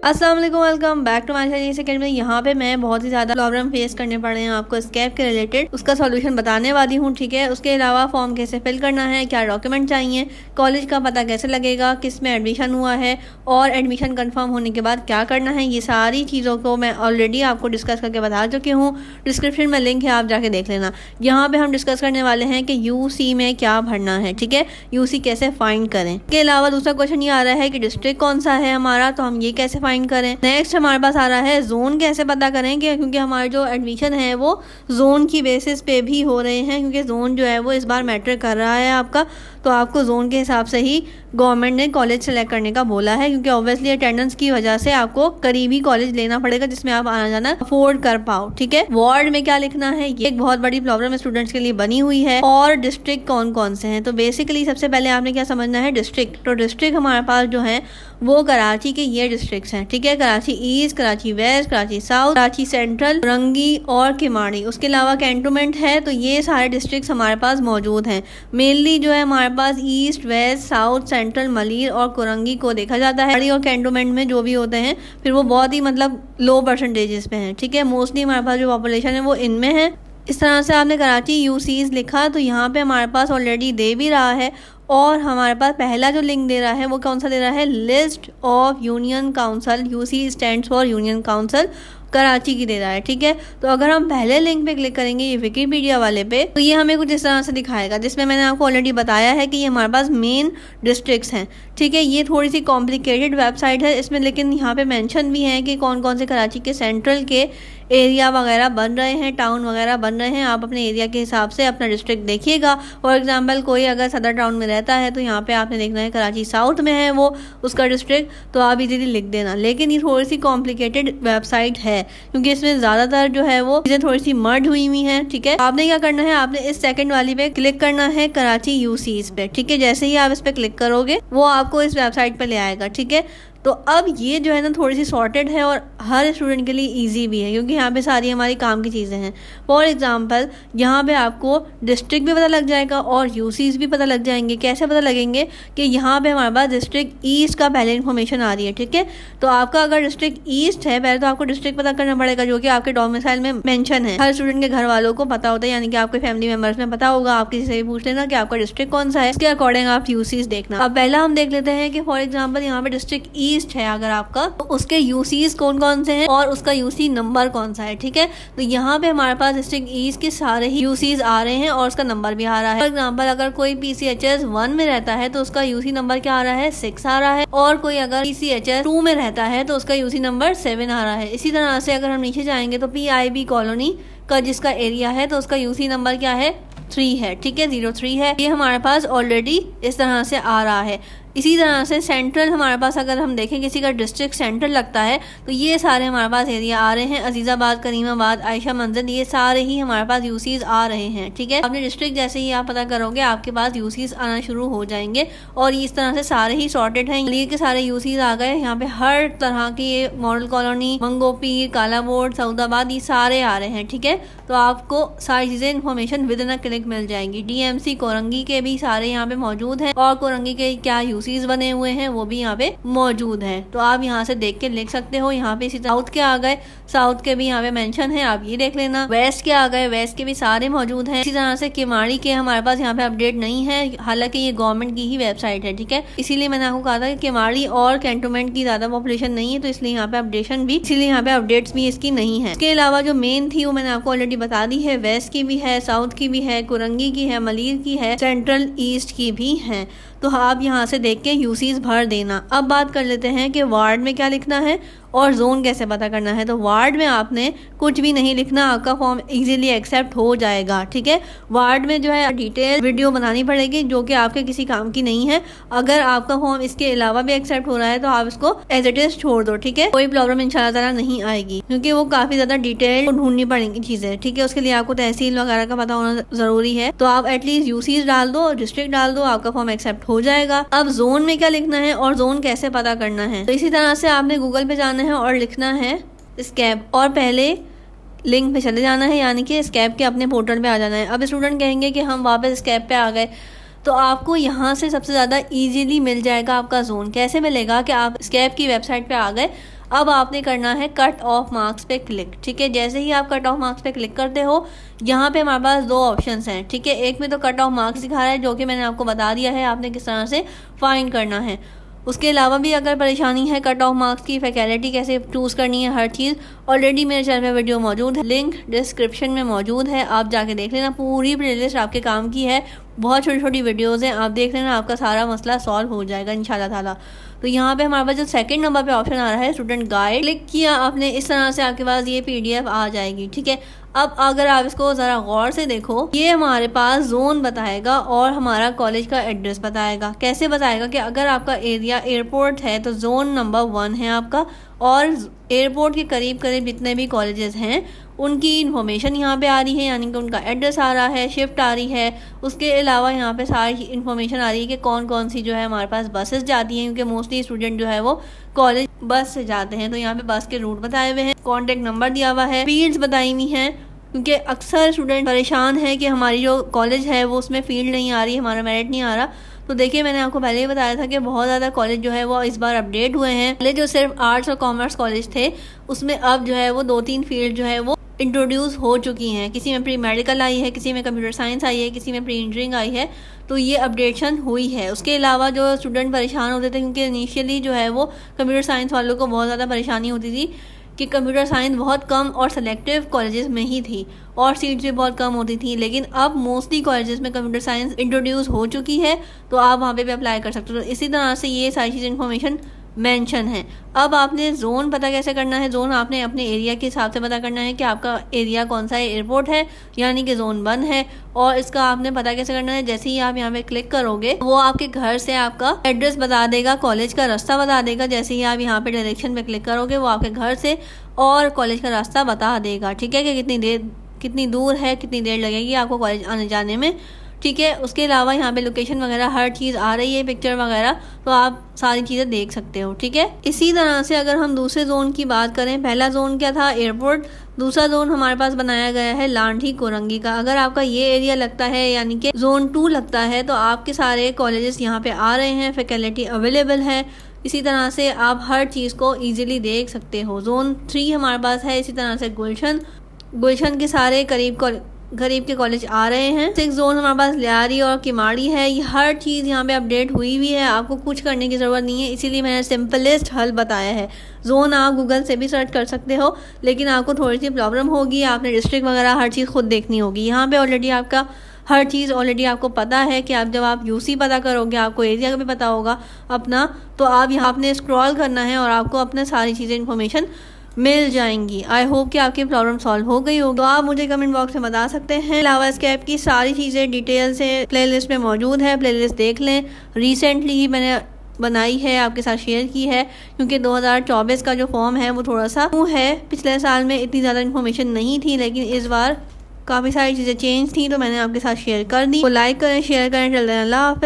अस्सलाम वालेकुम, welcome back to my channel second में। यहाँ पे मैं बहुत ही ज़्यादा प्रॉब्लम फेस करने पड़ रहे हैं आपको स्कैप के रिलेटेड, उसका सॉल्यूशन बताने वाली हूँ। ठीक है, उसके अलावा फॉर्म कैसे फिल करना है, क्या डॉक्यूमेंट चाहिए, कॉलेज का पता कैसे लगेगा, किस में एडमिशन हुआ है और एडमिशन कंफर्म होने के बाद क्या करना है, ये सारी चीज़ों को मैं ऑलरेडी आपको डिस्कस करके बता चुकी हूँ। डिस्क्रिप्शन में लिंक है, आप जाके देख लेना। यहाँ पे हम डिस्कस करने वाले हैं कि यूसी में क्या भरना है। ठीक है, यूसी कैसे फाइंड करें। इसके अलावा दूसरा क्वेश्चन ये आ रहा है कि डिस्ट्रिक्ट कौन सा है हमारा, तो हम ये कैसे फाइंड करें। नेक्स्ट हमारे पास आ रहा है जोन कैसे पता करें, क्योंकि हमारे जो एडमिशन है वो जोन की बेसिस पे भी हो रहे हैं, क्योंकि जोन जो है वो इस बार मैटर कर रहा है आपका। तो आपको जोन के हिसाब से ही गवर्नमेंट ने कॉलेज सेलेक्ट करने का बोला है, क्योंकि ऑब्वियसली अटेंडेंस की वजह से आपको करीबी कॉलेज लेना पड़ेगा जिसमें आप आना जाना अफोर्ड कर पाओ। ठीक है, वार्ड में क्या लिखना है, ये एक बहुत बड़ी प्रॉब्लम स्टूडेंट्स के लिए बनी हुई है। और डिस्ट्रिक्ट कौन कौन से हैं, तो बेसिकली सबसे पहले आपने क्या समझना है, डिस्ट्रिक्ट। तो डिस्ट्रिक्ट हमारे पास जो है वो कराची के ये डिस्ट्रिक्ट्स हैं। ठीक है, Karachi east, Karachi west, Karachi south, Karachi central, रंगी और किमाड़ी। उसके अलावा कैंटोनमेंट है, तो ये सारे डिस्ट्रिक्ट्स हमारे पास मौजूद हैं। मेनली जो है हमारे पास east, west, south, central, Malir और कुरंगी को देखा जाता है। और कैंटोनमेंट में जो भी होते हैं फिर वो बहुत ही लो परसेंटेजेस पे हैं। ठीक है, मोस्टली हमारे पास जो पॉपुलेशन है वो इनमें है। इस तरह से आपने कराची यूसीज लिखा, तो यहाँ पे हमारे पास ऑलरेडी दे भी रहा है। और हमारे पास पहला जो लिंक दे रहा है वो कौन सा दे रहा है, list of union council, UC stands for union council, Karachi की दे रहा है। ठीक है, तो अगर हम पहले लिंक पे क्लिक करेंगे ये विकिपीडिया वाले पे, तो ये हमें कुछ इस तरह से दिखाएगा, जिसमें मैंने आपको ऑलरेडी बताया है कि ये हमारे पास मेन डिस्ट्रिक्ट्स हैं। ठीक है, ये थोड़ी सी कॉम्प्लिकेटेड वेबसाइट है इसमें, लेकिन यहाँ पे मेंशन भी है कि कौन कौन से कराची के सेंट्रल के एरिया वगैरह बन रहे हैं, टाउन वगैरह बन रहे हैं। आप अपने एरिया के हिसाब से अपना डिस्ट्रिक्ट देखिएगा। फॉर एग्जांपल कोई अगर सदर टाउन में रहता है तो यहाँ पे आपने देखना है कराची साउथ में है वो उसका डिस्ट्रिक्ट, तो आप इजीली लिख देना। लेकिन ये थोड़ी सी कॉम्प्लिकेटेड वेबसाइट है, क्योंकि इसमें ज़्यादातर जो है वो चीज़ें थोड़ी सी मर्ज हुई हुई हैं। ठीक है, आपने क्या करना है, आपने इस सेकंड वाली पे क्लिक करना है, कराची यूसीज पे। ठीक है, जैसे ही आप इस पे क्लिक करोगे वो आपको इस वेबसाइट पे ले आएगा। ठीक है, तो अब ये जो है ना थोड़ी सी सॉर्टेड है और हर स्टूडेंट के लिए इजी भी है, क्योंकि यहाँ पे सारी हमारी काम की चीज़ें हैं। फॉर एग्जांपल यहाँ पे आपको डिस्ट्रिक्ट भी पता लग जाएगा और यूसीज भी पता लग जाएंगे। कैसे पता लगेंगे कि यहाँ पे हमारे पास डिस्ट्रिक्ट ईस्ट का पहले इन्फॉर्मेशन आ रही है। ठीक है, तो आपका अगर डिस्ट्रिक्ट ईस्ट है, पहले तो आपको डिस्ट्रिक्ट पता करना पड़ेगा जो कि आपके डोमिसाइल में मेंशन है। हर स्टूडेंट के घर वालों को पता होता है, यानी कि आपके फैमिली मेंबर्स में पता होगा। आप किसी से भी पूछ लेना कि आपका डिस्ट्रिक्ट कौन सा है, इसके अकॉर्डिंग आप यूसीज देखना। अब पहला हम देख लेते हैं कि फॉर एग्जाम्पल यहाँ पे डिस्ट्रिक्ट ईस्ट है अगर आपका, तो उसके यूसीज कौन कौन से हैं और उसका यूसी नंबर कौन सा है। ठीक है, तो यहाँ पे हमारे पास डिस्ट्रिक्ट ईस्ट के सारे ही यूसीज आ रहे हैं और उसका नंबर भी आ रहा है। फॉर एग्जांपल अगर कोई PCHS 1 में रहता है तो उसका यूसी नंबर क्या आ रहा है, 6 आ रहा है। और कोई अगर PCHS 2 में रहता है तो उसका यूसी नंबर 7 आ रहा है। इसी तरह से अगर हम नीचे जाएंगे तो PIB कॉलोनी का जिसका एरिया है तो उसका यूसी नंबर क्या है, 3 है। ठीक है, 03 है। ये हमारे पास ऑलरेडी इस तरह से आ रहा है। इसी तरह से सेंट्रल हमारे पास अगर हम देखें किसी का डिस्ट्रिक्ट सेंट्रल लगता है तो ये सारे हमारे पास एरिया आ रहे हैं। अजीजाबाद, करीमाबाद, आयशा मंजिल, ये सारे ही हमारे पास यूसीज आ रहे हैं। ठीक है, अपने डिस्ट्रिक्ट जैसे ही आप पता करोगे आपके पास यूसीज आना शुरू हो जाएंगे और इस तरह से सारे ही सॉर्टेड हैं। लिए के सारे यूसीज आ गए। यहाँ पे हर तरह की ये मॉडल कॉलोनी, मंगोपीर, कालाबोर्ड, सऊदाबाद, ये सारे आ रहे हैं। ठीक है, तो आपको सारी चीजें information with in a click मिल जाएंगी। DMC कोरंगी के भी सारे यहाँ पे मौजूद हैं और कोरंगी के क्या यूसीज बने हुए हैं वो भी यहाँ पे मौजूद है। तो आप यहाँ से देख के लिख सकते हो। यहाँ पे इसी साउथ के आ गए, साउथ के भी यहाँ पे मेंशन है, आप ये देख लेना। वेस्ट के आ गए, वेस्ट के भी सारे मौजूद हैं। इसी तरह से किमाड़ी के हमारे पास यहाँ पे अपडेट नहीं है, हालांकि ये गवर्नमेंट की ही वेबसाइट है। ठीक है, इसीलिए मैंने आपको कहा था कि किमाड़ी और कैंटोनमेंट की ज्यादा पॉपुलेशन नहीं है, तो इसलिए यहाँ पे अपडेशन भी, इसीलिए यहाँ पे अपडेट्स भी इसकी नहीं है। इसके अलावा जो मेन थी वो मैंने आपको ऑलरेडी बता दी है। वेस्ट की भी है, साउथ की भी है, कुरंगी की है, मलीर की है, सेंट्रल ईस्ट की भी है। तो आप यहाँ से देख के यूसीज भर देना। अब बात कर लेते हैं कि वार्ड में क्या लिखना है और जोन कैसे पता करना है। तो वार्ड में आपने कुछ भी नहीं लिखना, आपका फॉर्म इजीली एक्सेप्ट हो जाएगा। ठीक है, वार्ड में जो है डिटेल वीडियो बनानी पड़ेगी जो कि आपके किसी काम की नहीं है। अगर आपका फॉर्म इसके अलावा भी एक्सेप्ट हो रहा है तो आप इसको एज इट इज छोड़ दो। ठीक है, कोई प्रॉब्लम इंशाल्लाह ताला नहीं आएगी, क्योंकि वो काफी ज्यादा डिटेल ढूंढनी पड़ेंगी चीजें। ठीक है, उसके लिए आपको तहसील वगैरह का पता होना जरूरी है। तो आप एटलीस्ट यूसीज डाल दो, डिस्ट्रिक्ट डाल दो, आपका फॉर्म एक्सेप्ट हो जाएगा। अब जोन में क्या लिखना है और जोन कैसे पता करना है, तो इसी तरह से आपने गूगल पे जाना है और लिखना है स्कैप और पहले लिंक पे चले जाना है, यानी कि स्कैप के अपने पोर्टल पे आ जाना है। अब स्टूडेंट कहेंगे कि हम वापस स्कैप पे आ गए, तो आपको यहाँ से सबसे ज़्यादा इजीली मिल जाएगा आपका जोन। कैसे मिलेगा कि आप स्कैप की वेबसाइट पे आ गए, अब आपने करना है कट ऑफ मार्क्स पे क्लिक। ठीक है, जैसे ही आप कट ऑफ मार्क्स पे क्लिक करते हो, यहाँ पे हमारे पास दो ऑप्शंस हैं। ठीक है, एक में तो कट ऑफ मार्क्स दिखा रहा है, जो कि मैंने आपको बता दिया है आपने किस तरह से फाइंड करना है। उसके अलावा भी अगर परेशानी है कट ऑफ मार्क्स की, फैकल्टी कैसे चूज़ करनी है, हर चीज़ ऑलरेडी मेरे चैनल पे वीडियो मौजूद है, लिंक डिस्क्रिप्शन में मौजूद है, आप जाके देख लेना। पूरी प्लेलिस्ट आपके काम की है, बहुत छोटी छोटी वीडियोज़ हैं, आप देख लेना, आपका सारा मसला सॉल्व हो जाएगा इंशाल्लाह ताला। तो यहाँ पे हमारे पास जो सेकंड नंबर पे ऑप्शन आ रहा है स्टूडेंट गाइड, क्लिक किया आपने, इस तरह से आपके पास ये PDF आ जाएगी। ठीक है, अब अगर आप इसको ज़रा गौर से देखो, ये हमारे पास जोन बताएगा और हमारा कॉलेज का एड्रेस बताएगा। कैसे बताएगा कि अगर आपका एरिया एयरपोर्ट है तो जोन नंबर 1 है आपका, और एयरपोर्ट के करीब करीब जितने भी कॉलेजेस हैं उनकी इन्फॉर्मेशन यहाँ पे आ रही है, यानी कि उनका एड्रेस आ रहा है, शिफ्ट आ रही है। उसके अलावा यहाँ पे सारी इन्फॉर्मेशन आ रही है कि कौन कौन सी जो है हमारे पास बसेस जाती हैं, क्योंकि मोस्टली स्टूडेंट जो है वो कॉलेज बस से जाते हैं। तो यहाँ पे बस के रूट बताए हुए हैं, कॉन्टेक्ट नंबर दिया हुआ है, फील्ड्स बताई हुई हैं, क्योंकि अक्सर स्टूडेंट परेशान है कि हमारी जो कॉलेज है वो उसमें फील्ड नहीं आ रही, हमारा मेरिट नहीं आ रहा। तो देखिए, मैंने आपको पहले ही बताया था कि बहुत ज़्यादा कॉलेज जो है वो इस बार अपडेट हुए हैं। पहले जो सिर्फ आर्ट्स और कॉमर्स कॉलेज थे, उसमें अब जो है वो 2-3 फील्ड जो है वो इंट्रोड्यूस हो चुकी हैं। किसी में प्री मेडिकल आई है, किसी में कंप्यूटर साइंस आई है, किसी में प्री इंजीनियरिंग आई है। तो ये अपडेशन हुई है। उसके अलावा जो स्टूडेंट परेशान होते थे, क्योंकि इनिशियली जो है वो कंप्यूटर साइंस वालों को बहुत ज़्यादा परेशानी होती थी कि कंप्यूटर साइंस बहुत कम और सेलेक्टिव कॉलेजेस में ही थी और सीट्स भी बहुत कम होती थी। लेकिन अब मोस्टली कॉलेजेस में कंप्यूटर साइंस इंट्रोड्यूस हो चुकी है, तो आप वहाँ पे भी अप्लाई कर सकते हो। तो इसी तरह से ये सारी चीज़ इन्फॉर्मेशन मेंशन है। अब आपने जोन पता कैसे करना है, जोन आपने अपने एरिया के हिसाब से पता करना है कि आपका एरिया कौन सा है। एयरपोर्ट है यानी कि जोन 1 है, और इसका आपने पता कैसे करना है, जैसे ही आप यहाँ पे क्लिक करोगे वो आपके घर से आपका एड्रेस बता देगा, कॉलेज का रास्ता बता देगा। जैसे ही आप यहाँ पे डायरेक्शन पे क्लिक करोगे वो आपके घर से और कॉलेज का रास्ता बता देगा। ठीक है, कि कितनी दूर है, कितनी देर लगेगी आपको कॉलेज आने जाने में। ठीक है, उसके अलावा यहाँ पे लोकेशन वगैरह हर चीज़ आ रही है, पिक्चर वगैरह, तो आप सारी चीज़ें देख सकते हो। ठीक है, इसी तरह से अगर हम दूसरे जोन की बात करें, पहला जोन क्या था, एयरपोर्ट। दूसरा जोन हमारे पास बनाया गया है लांठी कोरंगी का। अगर आपका ये एरिया लगता है यानी कि जोन 2 लगता है, तो आपके सारे कॉलेजेस यहाँ पे आ रहे हैं, फैकल्टी अवेलेबल है। इसी तरह से आप हर चीज़ को ईजिली देख सकते हो। जोन 3 हमारे पास है, इसी तरह से गुलशन के सारे गरीब के कॉलेज आ रहे हैं। 6 जोन हमारे पास लियारी और किमाड़ी है। ये हर चीज़ यहाँ पे अपडेट हुई हुई है, आपको कुछ करने की ज़रूरत नहीं है, इसीलिए मैंने सिंपलेस्ट हल बताया है। जोन आप गूगल से भी सर्च कर सकते हो, लेकिन आपको थोड़ी सी प्रॉब्लम होगी, आपने डिस्ट्रिक्ट वगैरह हर चीज़ खुद देखनी होगी। यहाँ पे ऑलरेडी आपका हर चीज़ ऑलरेडी आपको पता है कि जब आप यूसी पता करोगे, आपको एरिया का भी पता होगा अपना, तो आप यहाँ आपने स्क्रॉल करना है और आपको अपने सारी चीज़ें इन्फॉर्मेशन मिल जाएंगी। आई होप कि आपकी प्रॉब्लम सॉल्व हो गई होगी। तो आप मुझे कमेंट बॉक्स में बता सकते हैं। अलावा स्कैप की सारी चीज़ें डिटेल से प्लेलिस्ट में मौजूद है, प्लेलिस्ट देख लें। रिसेंटली ही मैंने बनाई है, आपके साथ शेयर की है, क्योंकि 2024 का जो फॉर्म है वो थोड़ा सा न्यू है। पिछले साल में इतनी ज़्यादा इन्फॉर्मेशन नहीं थी, लेकिन इस बार काफ़ी सारी चीज़ें चेंज थी, तो मैंने आपके साथ शेयर कर दी। तो लाइक करें, शेयर करें। चलते हैं, अल्लाह हाफ़िज़।